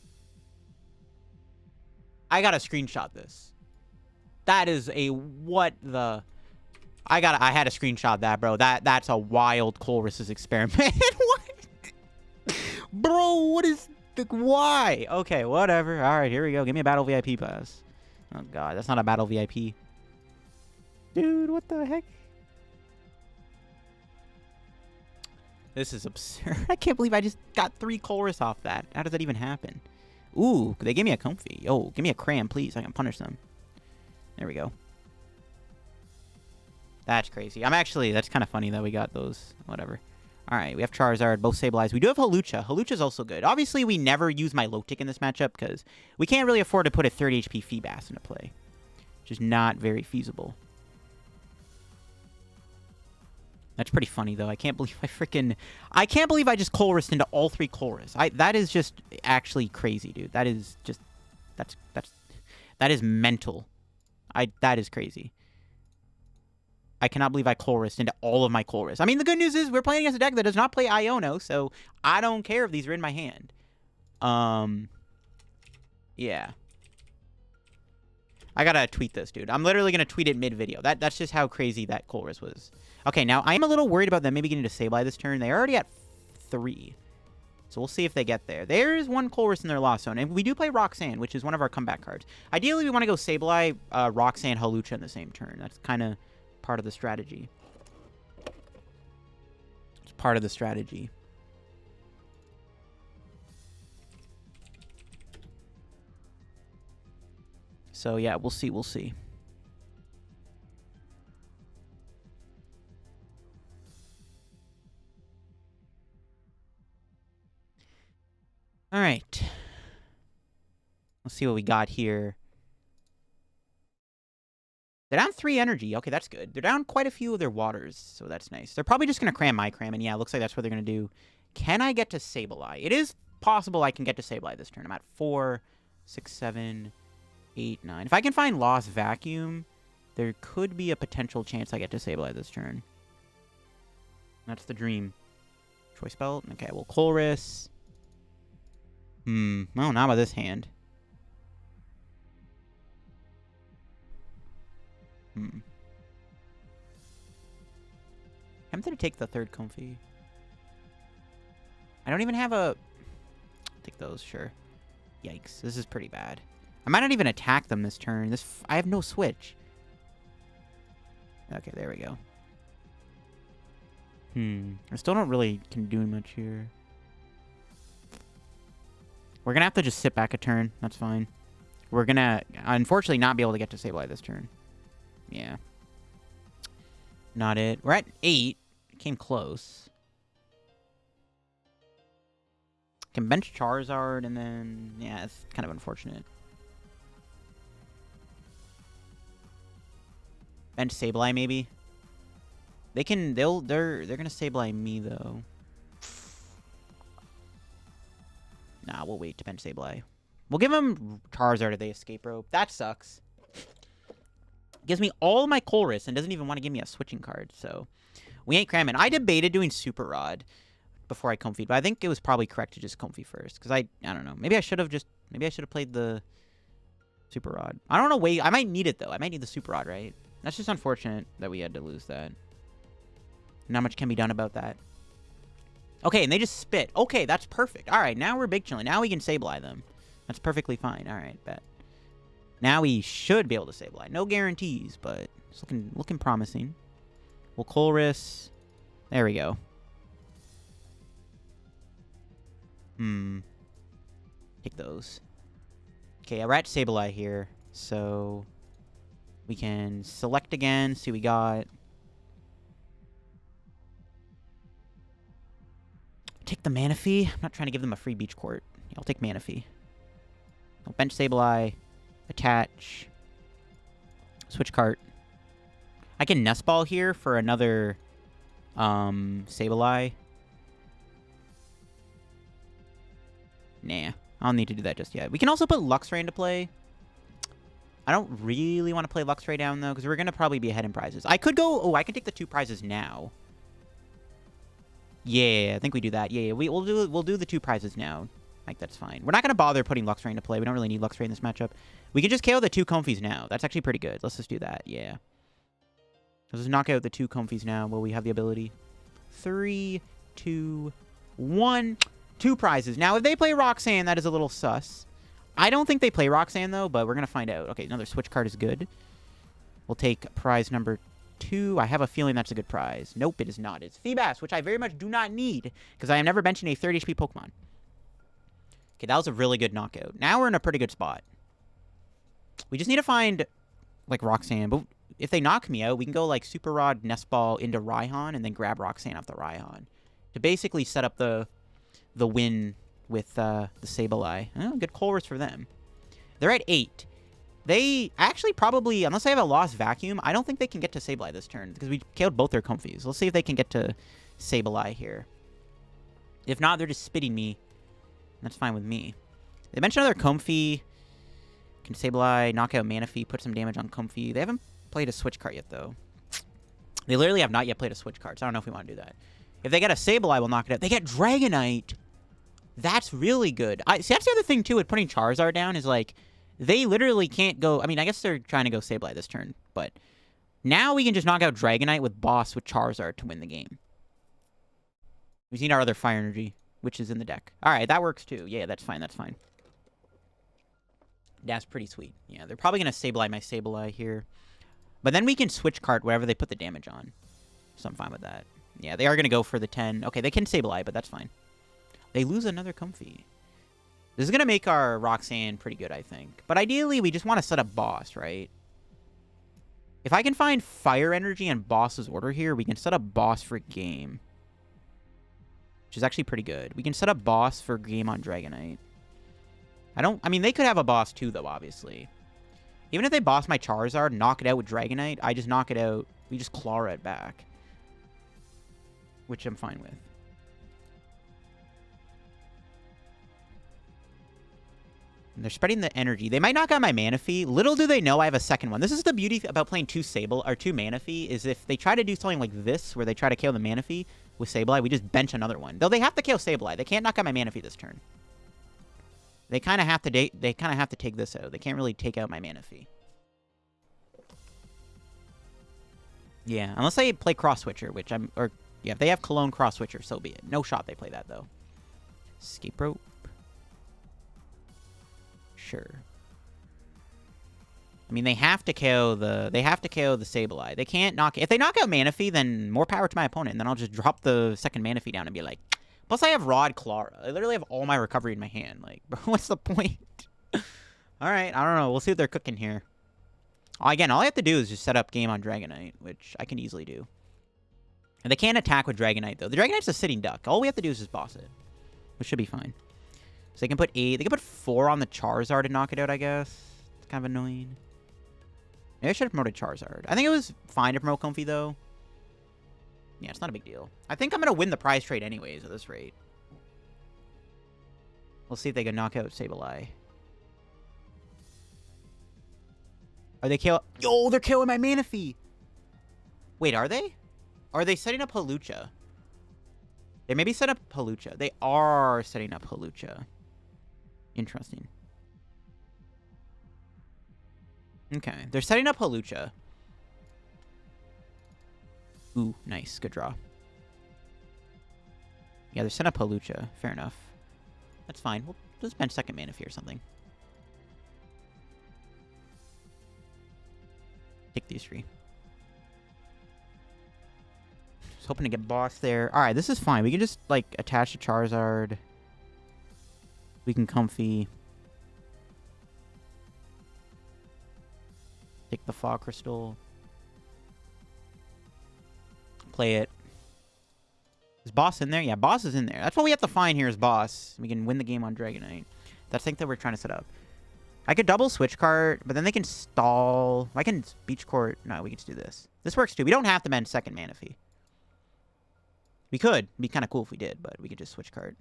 S1: I gotta screenshot this. That is a what the... I had to screenshot that, bro. That's a wild Colress's experiment. What? Bro, what is the... Why? Okay, whatever. All right, here we go. Give me a Battle VIP Pass. Oh, God. That's not a Battle VIP. Dude, what the heck? This is absurd. I can't believe I just got 3 Colress off that. How does that even happen? Ooh, they gave me a Comfey. Yo, give me a Cram, please. I can punish them. There we go. That's crazy. That's kind of funny that we got those. Whatever. All right, we have Charizard, both Sableyes. We do have Hawlucha. Hawlucha's also good. Obviously, we never use Milotic in this matchup because we can't really afford to put a 30 HP Feebas into play. Which is not very feasible. That's pretty funny, though. I can't believe I can't believe I just Colressed into all 3 Colress. That is just actually crazy, dude. That is just... That is mental. That is crazy. I cannot believe I Colressed into all of my Colress. I mean, the good news is we're playing against a deck that does not play Iono, so I don't care if these are in my hand. Yeah. I gotta tweet this, dude. I'm literally gonna tweet it mid-video. That's just how crazy that Colress was. Okay, now I'm a little worried about them maybe getting to Sableye this turn. They're already at 3. So we'll see if they get there. There is 1 Colress in their Lost Zone. And we do play Roxanne, which is one of our comeback cards. Ideally, we want to go Sableye, Roxanne, Hawlucha in the same turn. That's kind of part of the strategy. It's part of the strategy. So, yeah, we'll see. We'll see. All right. Let's see what we got here. They're down 3 energy. Okay, that's good. They're down quite a few of their waters, so that's nice. They're probably just going to cram my cram, and yeah, it looks like that's what they're going to do. Can I get to Sableye? It is possible I can get to Sableye this turn. I'm at 4, 6, 7, 8, 9. If I can find Lost Vacuum, there could be a potential chance I get to Sableye this turn. That's the dream. Choice Belt. Okay, well, Colress. Well, not with this hand. Tempted to take the third Comfey. I don't even have a... Take those, sure. Yikes, this is pretty bad. I might not even attack them this turn. I have no switch. Okay, there we go. I still don't really can do much here. We're gonna have to just sit back a turn. That's fine. We're gonna, unfortunately, not be able to get to Sableye this turn. Yeah. Not it. We're at 8. Came close. Can bench Charizard, and then... Yeah, it's kind of unfortunate. Bench Sableye, maybe? They're gonna Sableye me, though. Nah, we'll wait to bench Sableye. We'll give him Charizard if they Escape Rope. That sucks. Gives me all my Colress and doesn't even want to give me a switching card, so... We ain't cramming. I debated doing Super Rod before I Comfey'd, but I think it was probably correct to just Comfey first. Because I don't know. Maybe I should have played the Super Rod. I don't know. Wait, I might need it, though. I might need the Super Rod, right? That's just unfortunate that we had to lose that. Not much can be done about that. Okay, and they just spit. Okay, that's perfect. All right, now we're big chilling. Now we can Sableye them. That's perfectly fine. All right, bet. Now we should be able to Sableye. No guarantees, but it's looking promising. We'll Colress. There we go. Take those. Okay, we're at Sableye here, so we can select again, see what we got. Take the Manaphy. I'm not trying to give them a free Beach Court. Yeah, I'll take Manaphy. I'll bench Sableye. Attach. Switch cart. I can Nest Ball here for another Sableye. Nah, I don't need to do that just yet. We can also put Luxray into play. I don't really want to play Luxray down, though, because we're going to probably be ahead in prizes. I could go... Oh, I can take the 2 prizes now. Yeah, I think we do that. Yeah, we'll do the 2 prizes now. Like, that's fine. We're not going to bother putting Luxray into play. We don't really need Luxray in this matchup. We can just KO the 2 Comfeys now. That's actually pretty good. Let's just do that. Yeah. Let's just knock out the 2 Comfeys now while we have the ability. 3, 2, 1. 2 prizes. Now, if they play Roxanne, that is a little sus. I don't think they play Roxanne, though, but we're going to find out. Okay, another switch card is good. We'll take prize number 2. I have a feeling that's a good prize. Nope, it is not. It's Feebas, which I very much do not need, because I am never benching a 30 HP Pokemon. Okay, that was a really good knockout. Now we're in a pretty good spot. We just need to find, like, Roxanne. But if they knock me out, we can go, like, Super Rod, Nest Ball into Raihan, and then grab Roxanne off the Raihan. To basically set up the win with the Sableye. Oh, good Colress for them. They're at 8. They actually probably, unless they have a Lost Vacuum, I don't think they can get to Sableye this turn, because we killed both their Comfeys. Let's see if they can get to Sableye here. If not, they're just spitting me. That's fine with me. They mentioned another Comfey. Can Sableye knock out Manaphy, put some damage on Comfey. They haven't played a Switch card yet, though. They literally have not yet played a Switch card, so I don't know if we want to do that. If they get a Sableye, we'll knock it out. They get Dragonite. That's really good. See, that's the other thing, too, with putting Charizard down is, like, they literally can't go... I mean, I guess they're trying to go Sableye this turn, but now we can just knock out Dragonite with Boss with Charizard to win the game. We need our other Fire Energy, which is in the deck. All right, that works, too. Yeah, that's fine, that's fine. That's pretty sweet. Yeah, they're probably going to Sableye my Sableye here. But then we can switch card whatever they put the damage on. So I'm fine with that. Yeah, they are going to go for the 10. Okay, they can Sableye, but that's fine. They lose another Comfey. This is going to make our Roxanne pretty good, I think. But ideally, we just want to set up Boss, right? If I can find Fire Energy and Boss's Order here, we can set up Boss for game. Which is actually pretty good. We can set up Boss for game on Dragonite. I mean, they could have a Boss too, though, obviously. Even if they Boss my Charizard and knock it out with Dragonite, I just knock it out. We just Klara it back. Which I'm fine with. And they're spreading the energy. They might knock out my Manaphy. Little do they know I have a second one. This is the beauty about playing 2 Manaphy, is if they try to do something like this, where they try to kill the Manaphy with Sableye, we just bench another one. Though they have to kill Sableye. They can't knock out my Manaphy this turn. They kind of have to take this out. They can't really take out my Manaphy. Yeah, unless they play Cross Switcher, which Yeah, if they have Cologne Cross Switcher, so be it. No shot they play that, though. Escape Rope. Sure. I mean, they have to KO the Sableye. They can't knock... If they knock out Manaphy, then more power to my opponent, and then I'll just drop the second Manaphy down and be like... Plus, I have Rod Klara. I literally have all my recovery in my hand. Like, bro, what's the point? Alright, I don't know. We'll see what they're cooking here. Again, all I have to do is just set up game on Dragonite, which I can easily do. And they can't attack with Dragonite, though. The Dragonite's a sitting duck. All we have to do is just boss it, which should be fine. So they can put 8. They can put 4 on the Charizard and knock it out, I guess. It's kind of annoying. Maybe I should have promoted Charizard. I think it was fine to promote Comfey, though. Yeah, it's not a big deal. I think I'm going to win the prize trade anyways at this rate. We'll see if they can knock out Sableye. Are they kill? Yo, they're killing my Manaphy! Wait, are they? Or are they setting up Hawlucha? They maybe set up Hawlucha. They are setting up Hawlucha. Interesting. Okay, they're setting up Hawlucha. Ooh, nice. Good draw. Yeah, they're setting up Hawlucha. Fair enough. That's fine. We'll just bench second Manaphy or something. Take these 3. Just hoping to get boss there. Alright, this is fine. We can just, like, attach the Charizard. We can Comfey. Take the Fog Crystal. Play it. Is boss in there? Yeah, boss is in there. That's what we have to find here is boss. We can win the game on Dragonite. That's the thing that we're trying to set up. I could double Switch Cart, but then they can stall. I can Beach Court. No, we can just do this. This works too. We don't have to bend second Manaphy. We could. It'd be kind of cool if we did, but we could just Switch Cart.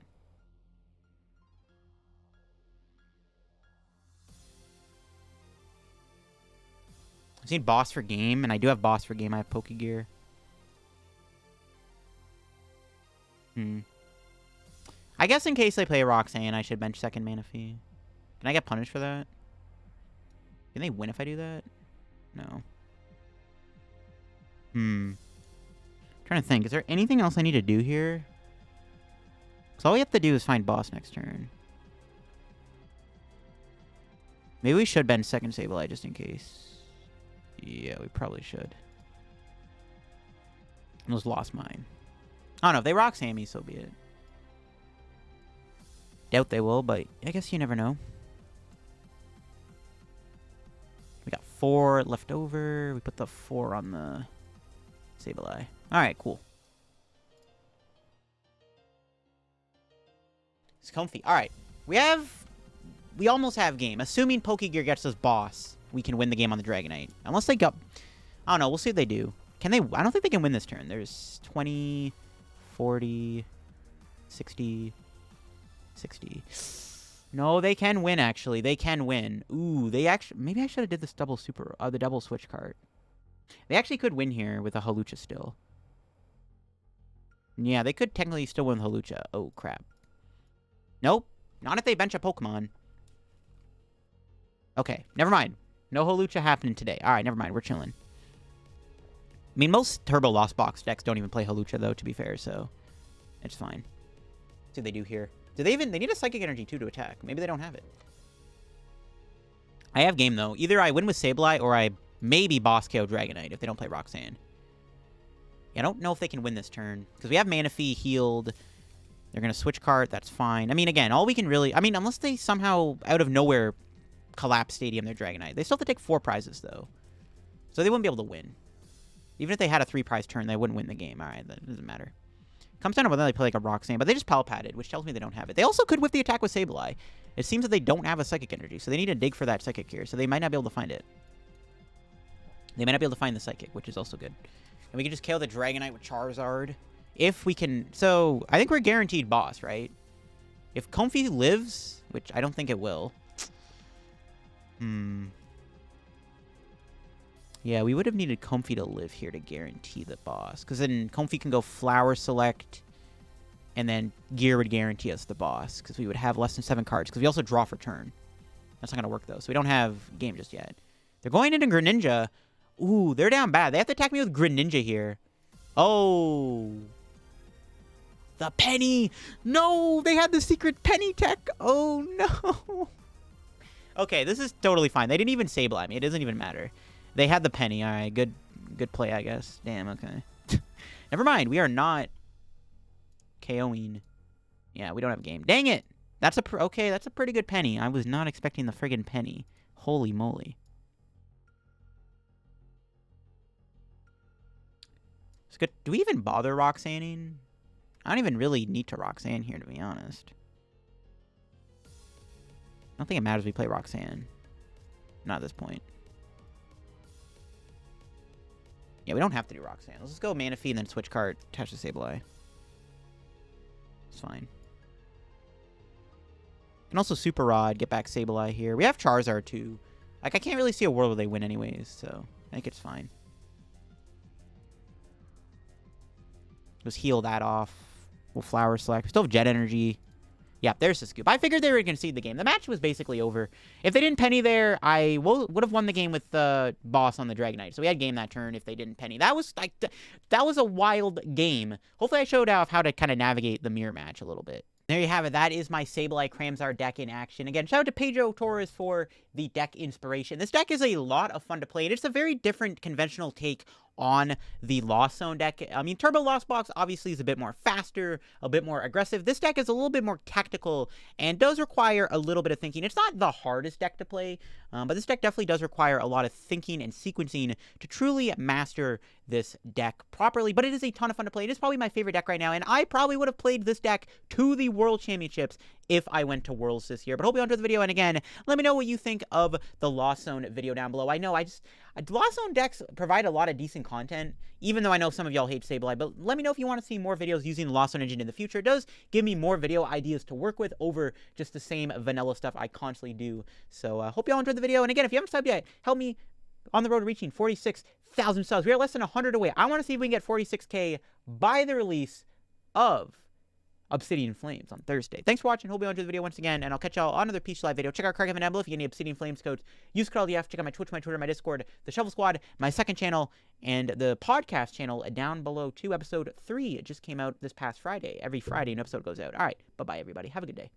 S1: I've seen boss for game, and I do have boss for game. I have Pokégear. I guess in case they play Roxanne, I should bench second Manaphy. Can I get punished for that? Can they win if I do that? No. Trying to think. Is there anything else I need to do here? So all we have to do is find boss next turn. Maybe we should bench second Sableye just in case. Yeah, we probably should. I just lost mine. I don't know. If they Roxanne me, so be it. Doubt they will, but I guess you never know. We got 4 left over. We put the 4 on the Sableye. Alright, cool. It's Comfey. Alright. We almost have game. Assuming Pokégear gets us boss, we can win the game on the Dragonite. Unless they go... I don't know. We'll see if they do. Can they... I don't think they can win this turn. There's 20, 40, 60... 60. No, they can win, actually. They can win. Ooh, they actually... Maybe I should have did this double super... the double Switch Cart. They actually could win here with a Hawlucha still. Yeah, they could technically still win with Hawlucha. Oh, crap. Nope. Not if they bench a Pokemon. Okay, never mind. No Hawlucha happening today. Alright, never mind. We're chilling. I mean, most Turbo Lost Box decks don't even play Hawlucha, though, to be fair, so... It's fine. Let's see what they do here. Do they even... They need a Psychic Energy, too, to attack. Maybe they don't have it. I have game, though. Either I win with Sableye, or I maybe boss KO Dragonite if they don't play Roxanne. Yeah, I don't know if they can win this turn. Because we have Manaphy healed. They're going to Switch Cart. That's fine. I mean, again, all we can really... I mean, unless they somehow, out of nowhere, collapse Stadium their Dragonite. They still have to take 4 prizes, though. So they wouldn't be able to win. Even if they had a 3-prize turn, they wouldn't win the game. Alright, that doesn't matter. Comes down to whether they play like a Roxanne, but they just Palpated, which tells me they don't have it. They also could whip the attack with Sableye. It seems that they don't have a Psychic Energy, so they need to dig for that Psychic here, so they might not be able to find it. They might not be able to find the Psychic, which is also good. And we can just KO the Dragonite with Charizard. If we can... So, I think we're guaranteed boss, right? If Comfey lives, which I don't think it will... Yeah, we would have needed Comfey to live here to guarantee the boss. Because then Comfey can go Flower Select, and then Gear would guarantee us the boss. Because we would have less than 7 cards. Because we also draw for turn. That's not going to work, though. So we don't have game just yet. They're going into Greninja. Ooh, they're down bad. They have to attack me with Greninja here. Oh. The penny! No! They had the secret penny tech! Oh, no! Okay, this is totally fine. They didn't even Sableye me. It doesn't even matter. They had the penny. All right, good play, I guess. Damn, okay. Never mind. We are not KOing. Yeah, we don't have a game. Dang it! That's okay, that's a pretty good penny. I was not expecting the friggin' penny. Holy moly. It's good. Do we even bother Roxanning? I don't even really need to Roxanne here, to be honest. I don't think it matters if we play Roxanne. Not at this point. Yeah, we don't have to do Roxanne. Let's just go Manaphy and then Switch Cart, attach the Sableye. It's fine. And also Super Rod, get back Sableye here. We have Charizard too. Like, I can't really see a world where they win anyways, so I think it's fine. Just heal that off. We'll Flower Select. We still have Jet Energy. Yeah, there's the scoop. I figured they were going to concede the game. The match was basically over. If they didn't penny there, I would have won the game with the boss on the Dragonite. So we had game that turn if they didn't penny. That was like that was a wild game. Hopefully I showed off how to kind of navigate the mirror match a little bit. There you have it. That is my Sableye Charizard deck in action. Again, shout out to Pedro Torres for the deck inspiration. This deck is a lot of fun to play. It's a very different conventional take on the Lost Zone deck. I mean, Turbo Lost Box obviously is a bit more faster, a bit more aggressive. This deck is a little bit more tactical and does require a little bit of thinking. It's not the hardest deck to play, but this deck definitely does require a lot of thinking and sequencing to truly master this deck properly, but it is a ton of fun to play. It is probably my favorite deck right now, and I probably would have played this deck to the World Championships if I went to Worlds this year. But hope you enjoyed the video, and again, let me know what you think of the Lost Zone video down below. I know Lost Zone decks provide a lot of decent content, even though I know some of y'all hate Sableye, but let me know if you want to see more videos using the Lost Zone engine in the future. It does give me more video ideas to work with over just the same vanilla stuff I constantly do. So hope y'all enjoyed the video, and again, if you haven't subbed yet, help me on the road to reaching 46,000 subs. We are less than 100 away. I want to see if we can get 46K by the release of Obsidian Flames on Thursday. Thanks for watching. Hope you enjoyed the video once again, and I'll catch y'all on another Peach Live video. Check out card down below if you get any Obsidian Flames codes. Use code LDF. Check out my Twitch, my Twitter, my Discord, the Shovel Squad, my second channel, and the podcast channel down below too. Episode 3 just came out this past Friday. Every Friday an episode goes out. All right, bye-bye, everybody. Have a good day.